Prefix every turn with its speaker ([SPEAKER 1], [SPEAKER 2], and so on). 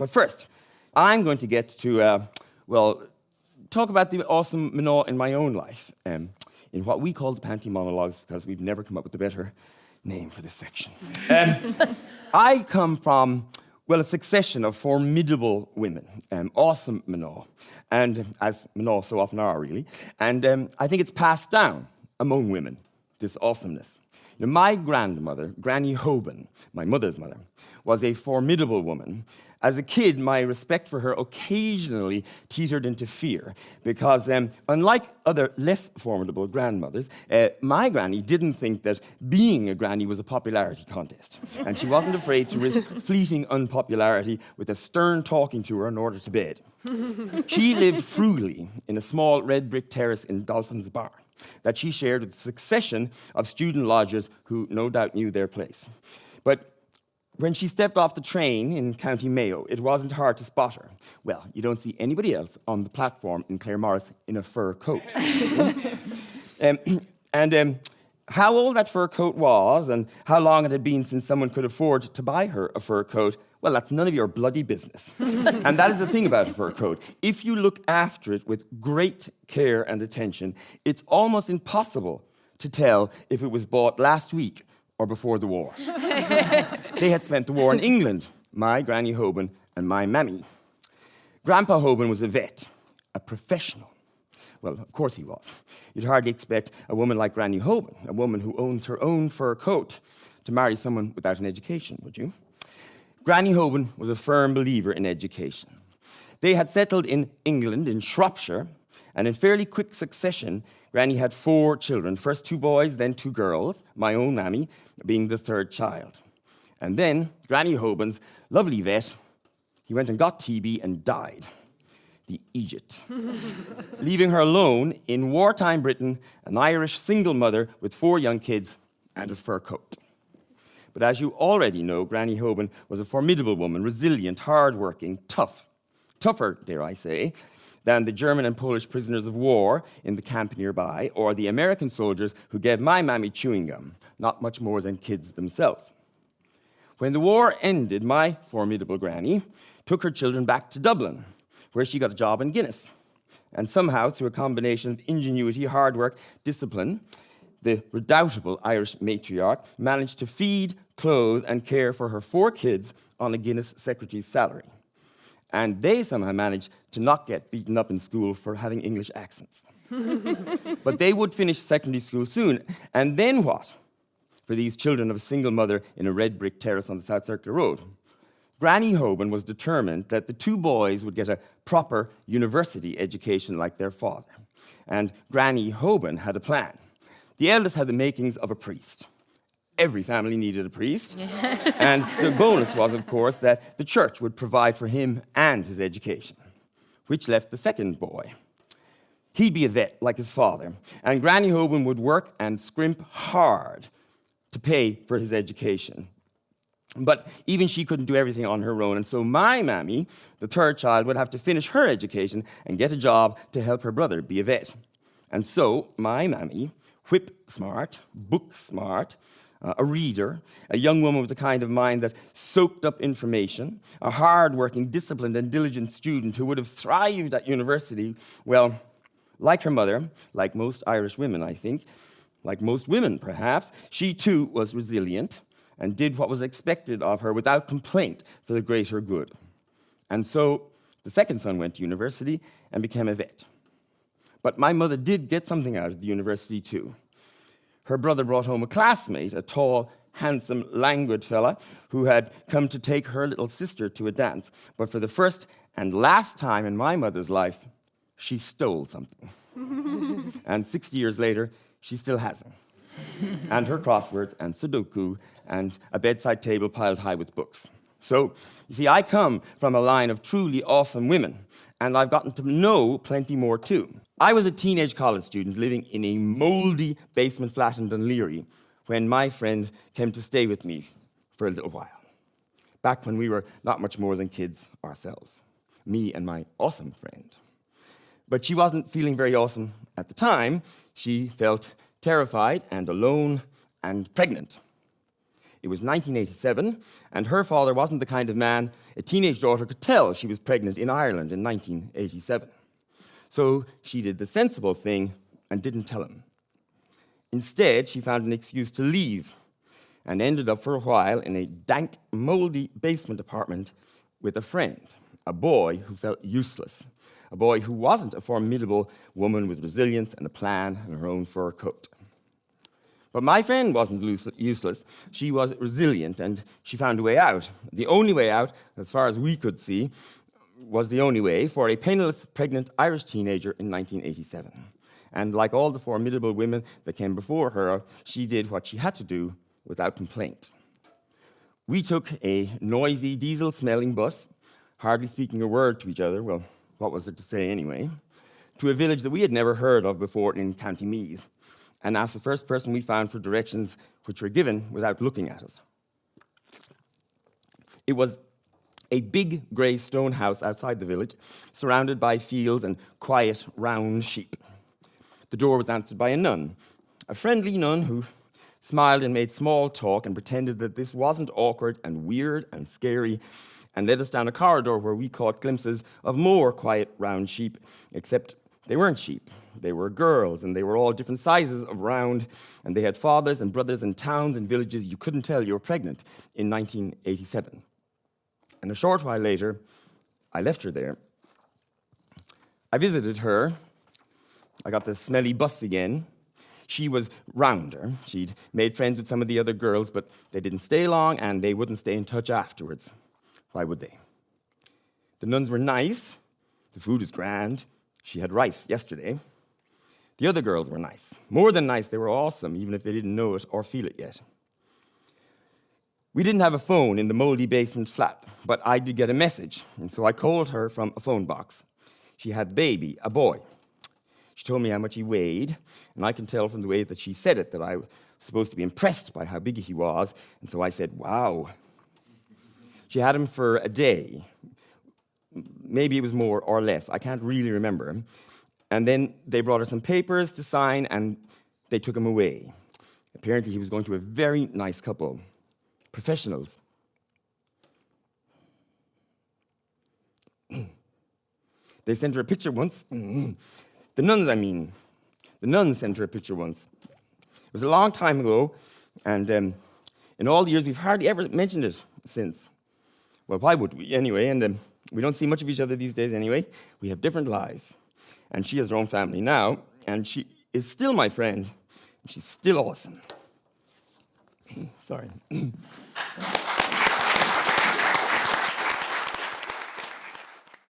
[SPEAKER 1] But first, I'm going to get to, talk about the Awesome Mná in my own life, in what we call the Panti Monologues, because we've never come up with a better name for this section. I come from, a succession of formidable women, Awesome Mná, and as Mná so often are, really, and I think it's passed down among women, this awesomeness. Now, my grandmother, Granny Hoban, my mother's mother, was a formidable woman. As a kid, my respect for her occasionally teetered into fear because, unlike other less formidable grandmothers, my granny didn't think that being a granny was a popularity contest. And she wasn't afraid to risk fleeting unpopularity with a stern talking to her in order to bed. She lived frugally in a small red brick terrace in Dolphin's Bar that she shared with a succession of student lodgers who no doubt knew their place. But when she stepped off the train in County Mayo, it wasn't hard to spot her. Well, you don't see anybody else on the platform in Claremorris in a fur coat. How old that fur coat was and how long it had been since someone could afford to buy her a fur coat, well, that's none of your bloody business. And that is the thing about a fur coat. If you look after it with great care and attention, it's almost impossible to tell if it was bought last week or before the war. They had spent the war in England, my Granny Hoban and my mammy. Grandpa Hoban was a vet, a professional. Well, of course he was. You'd hardly expect a woman like Granny Hoban, a woman who owns her own fur coat, to marry someone without an education, would you? Granny Hoban was a firm believer in education. They had settled in England, in Shropshire, and in fairly quick succession, Granny had 4 children, first 2 boys, then 2 girls, my own mammy being the 3rd child. And then Granny Hoban's lovely vet, he went and got TB and died. The Egypt. Leaving her alone in wartime Britain, an Irish single mother with 4 young kids and a fur coat. But as you already know, Granny Hoban was a formidable woman, resilient, hard-working, tougher, dare I say, than the German and Polish prisoners of war in the camp nearby, or the American soldiers who gave my mammy chewing gum, not much more than kids themselves. When the war ended, my formidable granny took her children back to Dublin, where she got a job in Guinness. And somehow, through a combination of ingenuity, hard work, discipline, the redoubtable Irish matriarch managed to feed, clothe, and care for her 4 kids on a Guinness secretary's salary. And they somehow managed to not get beaten up in school for having English accents. But they would finish secondary school soon. And then what? For these children of a single mother in a red brick terrace on the South Circular Road. Granny Hoban was determined that the 2 boys would get a proper university education like their father. And Granny Hoban had a plan. The eldest had the makings of a priest. Every family needed a priest. And the bonus was, of course, that the church would provide for him and his education, which left the second boy. He'd be a vet like his father, and Granny Hoban would work and scrimp hard to pay for his education. But even she couldn't do everything on her own, and so my mammy, the 3rd child, would have to finish her education and get a job to help her brother be a vet. And so my mammy, whip smart, book smart, a reader, a young woman with the kind of mind that soaked up information, a hard-working, disciplined, and diligent student who would have thrived at university, well, like her mother, like most Irish women, I think, like most women, perhaps, she too was resilient and did what was expected of her without complaint for the greater good. And so the second son went to university and became a vet. But my mother did get something out of the university too. Her brother brought home a classmate, a tall, handsome, languid fella who had come to take her little sister to a dance. But for the first and last time in my mother's life, she stole something. And 60 years later, she still has him. And her crosswords and Sudoku and a bedside table piled high with books. So, you see, I come from a line of truly awesome women, and I've gotten to know plenty more too. I was a teenage college student living in a mouldy basement flat in Dunleary when my friend came to stay with me for a little while, back when we were not much more than kids ourselves, me and my awesome friend. But she wasn't feeling very awesome at the time. She felt terrified and alone and pregnant. It was 1987, and her father wasn't the kind of man a teenage daughter could tell she was pregnant in Ireland in 1987. So she did the sensible thing and didn't tell him. Instead, she found an excuse to leave and ended up for a while in a dank, mouldy basement apartment with a friend, a boy who felt useless, a boy who wasn't a formidable woman with resilience and a plan and her own fur coat. But my friend wasn't useless. She was resilient, and she found a way out. The only way out, as far as we could see, was the only way for a penniless, pregnant Irish teenager in 1987. And like all the formidable women that came before her, she did what she had to do without complaint. We took a noisy, diesel-smelling bus, hardly speaking a word to each other, well, what was it to say anyway, to a village that we had never heard of before in County Meath, and asked the first person we found for directions, which were given without looking at us. It was a big grey stone house outside the village, surrounded by fields and quiet, round sheep. The door was answered by a nun, a friendly nun who smiled and made small talk and pretended that this wasn't awkward and weird and scary, and led us down a corridor where we caught glimpses of more quiet, round sheep, except they weren't sheep. They were girls, and they were all different sizes of round, and they had fathers and brothers in towns and villages you couldn't tell you were pregnant in 1987. And a short while later, I left her there. I visited her. I got the smelly bus again. She was rounder. She'd made friends with some of the other girls, but they didn't stay long, and they wouldn't stay in touch afterwards. Why would they? The nuns were nice. The food was grand. She had rice yesterday. The other girls were nice. More than nice, they were awesome, even if they didn't know it or feel it yet. We didn't have a phone in the mouldy basement flat, but I did get a message, and so I called her from a phone box. She had a baby, a boy. She told me how much he weighed, and I can tell from the way that she said it that I was supposed to be impressed by how big he was, and so I said, wow. She had him for a day. Maybe it was more or less. I can't really remember. And then they brought her some papers to sign, and they took him away. Apparently, he was going to a very nice couple, professionals. They sent her a picture once. The nuns, I mean. The nuns sent her a picture once. It was a long time ago, and in all the years, we've hardly ever mentioned it since. Well, why would we anyway? And we don't see much of each other these days anyway. We have different lives. And she has her own family now, and she is still my friend. She's still awesome. Sorry.